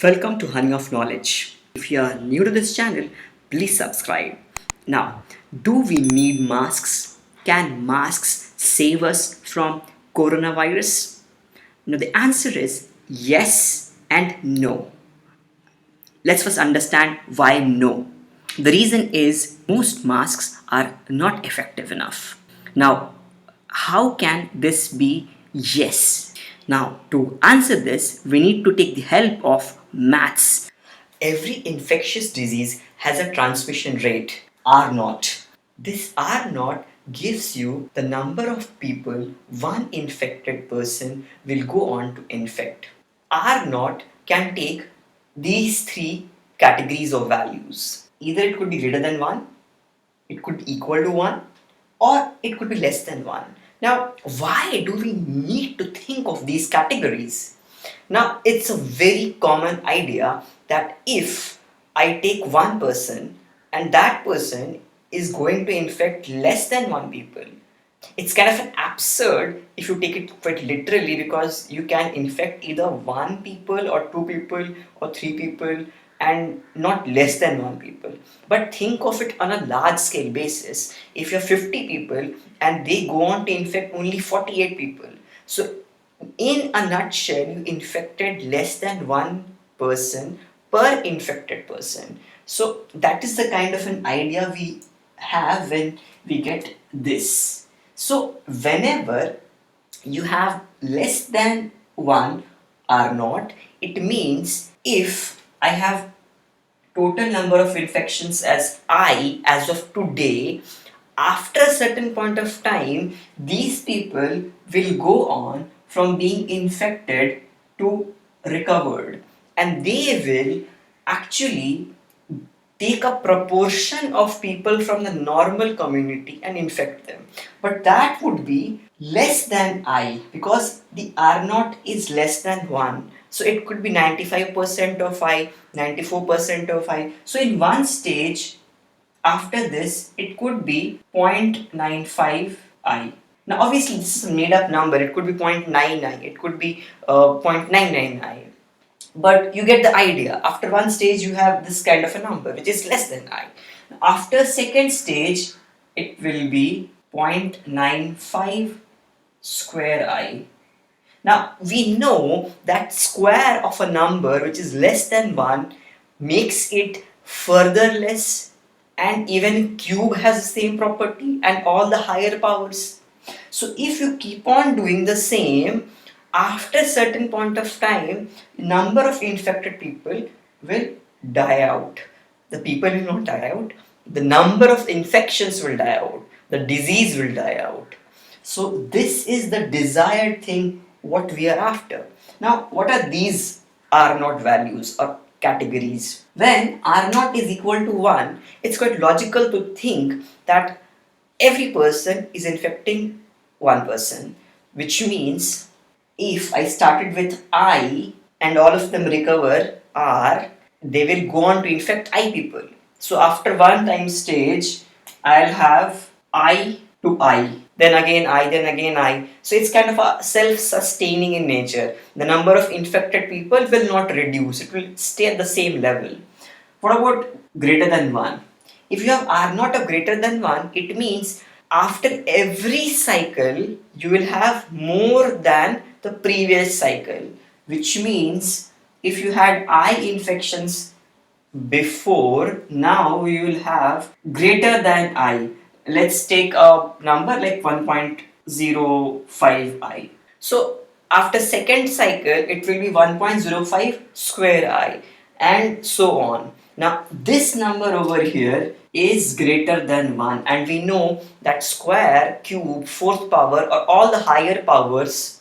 Welcome to Honey of Knowledge. If you are new to this channel, please subscribe. Now, do we need masks? Can masks save us from coronavirus? Now, the answer is yes and no. Let's first understand why no. The reason is most masks are not effective enough. Now, how can this be yes? Now, to answer this, we need to take the help of maths. Every infectious disease has a transmission rate, R naught. This R naught gives you the number of people one infected person will go on to infect. R naught can take these three categories of values. Either it could be greater than 1, it could be equal to 1, or it could be less than 1. Now, why do we need to think of these categories? Now, it's a very common idea that if I take one person and that person is going to infect less than one people, it's kind of an absurd if you take it quite literally, because you can infect either one people or two people or three people and not less than one people. But think of it on a large scale basis. If you're 50 people and they go on to infect only 48 people, so in a nutshell, you infected less than one person per infected person. So that is the kind of an idea we have when we get this. So whenever you have less than 1 R naught, it means if I have total number of infections as I as of today, after a certain point of time, these people will go on from being infected to recovered, and they will actually take a proportion of people from the normal community and infect them. But that would be less than I, because the R naught is less than 1. So it could be 95% of I, 94% of I. So in one stage, after this, it could be 0.95 I. Now obviously this is a made up number, it could be 0.99, it could be 0.99 I. But you get the idea. After one stage you have this kind of a number which is less than I. After second stage it will be 0.95 square I. Now we know that square of a number which is less than 1 makes it further less, and even cube has the same property and all the higher powers. So if you keep on doing the same, after a certain point of time, number of infected people will die out. The people will not die out. The number of infections will die out. The disease will die out. So this is the desired thing what we are after. Now, what are these R naught values or categories? When R naught is equal to 1, it's quite logical to think that every person is infecting one person, which means if I started with I and all of them recover R, they will go on to infect I people. So after one time stage, I'll have I to I, then again I, then again I. So it's kind of a self-sustaining in nature. The number of infected people will not reduce, it will stay at the same level. What about greater than 1? If you have R naught of greater than 1, it means after every cycle, you will have more than the previous cycle, which means if you had I infections before, now you will have greater than I. Let's take a number like 1.05 I. So after second cycle, it will be 1.05 square I, and so on. Now this number over here is greater than 1, and we know that square, cube, fourth power or all the higher powers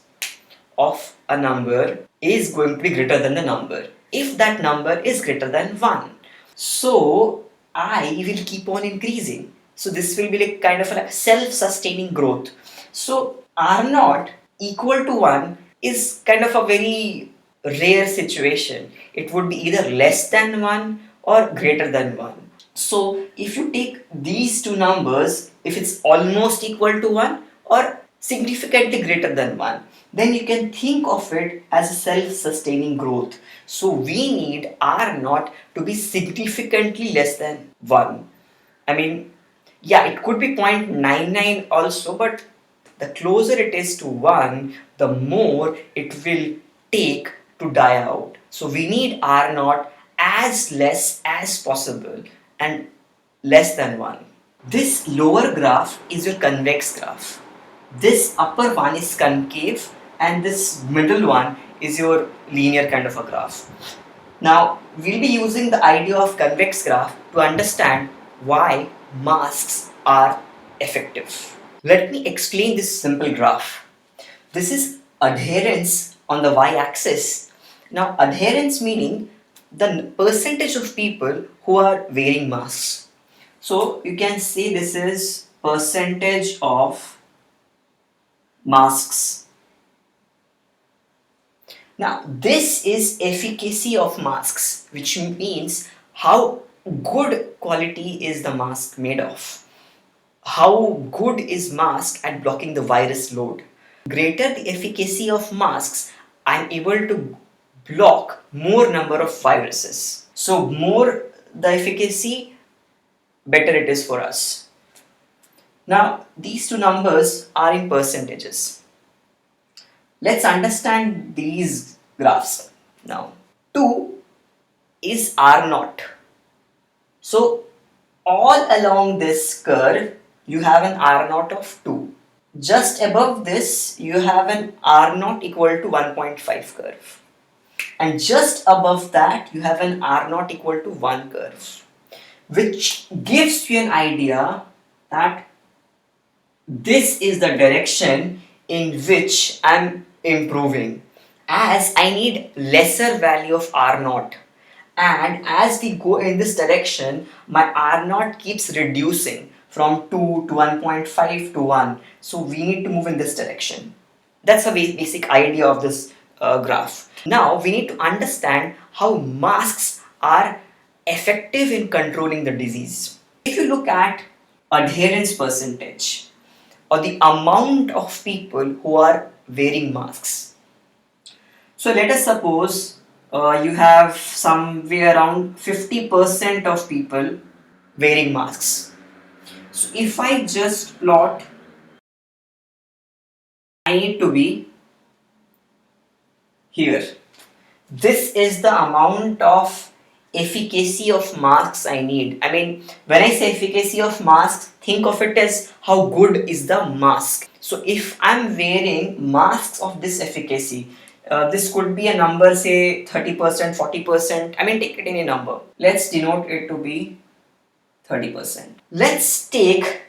of a number is going to be greater than the number if that number is greater than 1. So I will keep on increasing. So this will be like kind of a self-sustaining growth. So R naught equal to 1 is kind of a very rare situation. It would be either less than 1 or greater than 1. So if you take these two numbers, if it's almost equal to 1 or significantly greater than 1, then you can think of it as a self-sustaining growth. So we need R naught to be significantly less than 1. I mean, yeah, it could be 0.99 also, but the closer it is to 1, the more it will take to die out. So we need R naught as less as possible and less than 1. This lower graph is your convex graph. This upper one is concave and this middle one is your linear kind of a graph. Now, we'll be using the idea of convex graph to understand why masks are effective. Let me explain this simple graph. This is adherence on the y-axis. Now, adherence meaning the percentage of people who are wearing masks. So, you can see this is percentage of masks. Now, this is efficacy of masks, which means how good quality is the mask made of. How good is mask at blocking the virus load. Greater the efficacy of masks, I'm able to block more number of viruses. So more the efficacy, better it is for us. Now, these two numbers are in percentages. Let's understand these graphs now. 2 is R naught. So all along this curve, you have an R naught of 2. Just above this, you have an R naught equal to 1.5 curve. And just above that, you have an R naught equal to 1 curve. Which gives you an idea that this is the direction in which I'm improving, as I need lesser value of R naught, and as we go in this direction my R naught keeps reducing from 2 to 1.5 to 1, so we need to move in this direction. That's a basic idea of this graph. Now we need to understand how masks are effective in controlling the disease. If you look at adherence percentage or the amount of people who are wearing masks. So let us suppose you have somewhere around 50% of people wearing masks. So if I just plot, I need to be here. This is the amount of efficacy of masks I need. I mean, when I say efficacy of masks, think of it as how good is the mask. So if I'm wearing masks of this efficacy, this could be a number, say 30%, 40%. I mean, take it any number. Let's denote it to be 30%. Let's take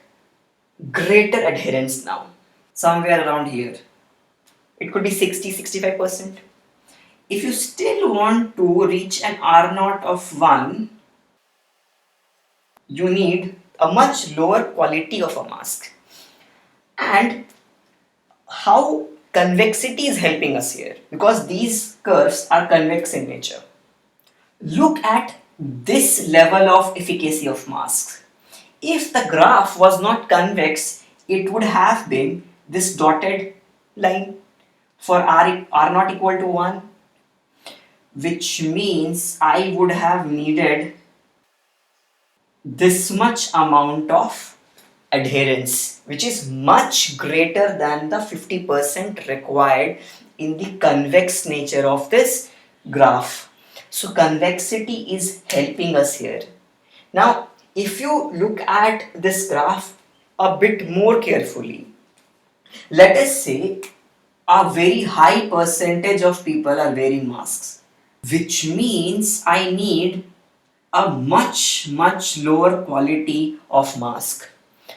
greater adherence now, somewhere around here. It could be 60, 65%. If you still want to reach an R naught of 1, you need a much lower quality of a mask. And how convexity is helping us here, because these curves are convex in nature. Look at this level of efficacy of masks. If the graph was not convex, it would have been this dotted line for R naught equal to 1, which means I would have needed this much amount of adherence, which is much greater than the 50% required in the convex nature of this graph. So convexity is helping us here. Now, if you look at this graph a bit more carefully, let us say a very high percentage of people are wearing masks, which means I need a much lower quality of mask.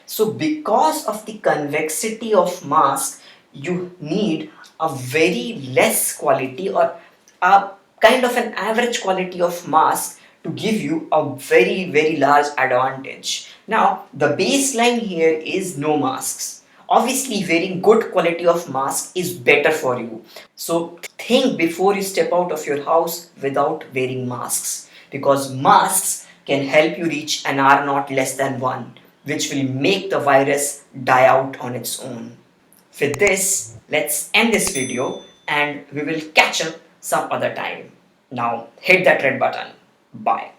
So because of the convexity of mask, you need a very less quality or a kind of an average quality of mask to give you a very large advantage. Now the baseline here is no masks. Obviously wearing good quality of mask is better for you. So think before you step out of your house without wearing masks, because masks can help you reach an R naught less than 1, which will make the virus die out on its own. With this, let's end this video and we will catch up some other time. Now hit that red button. Bye.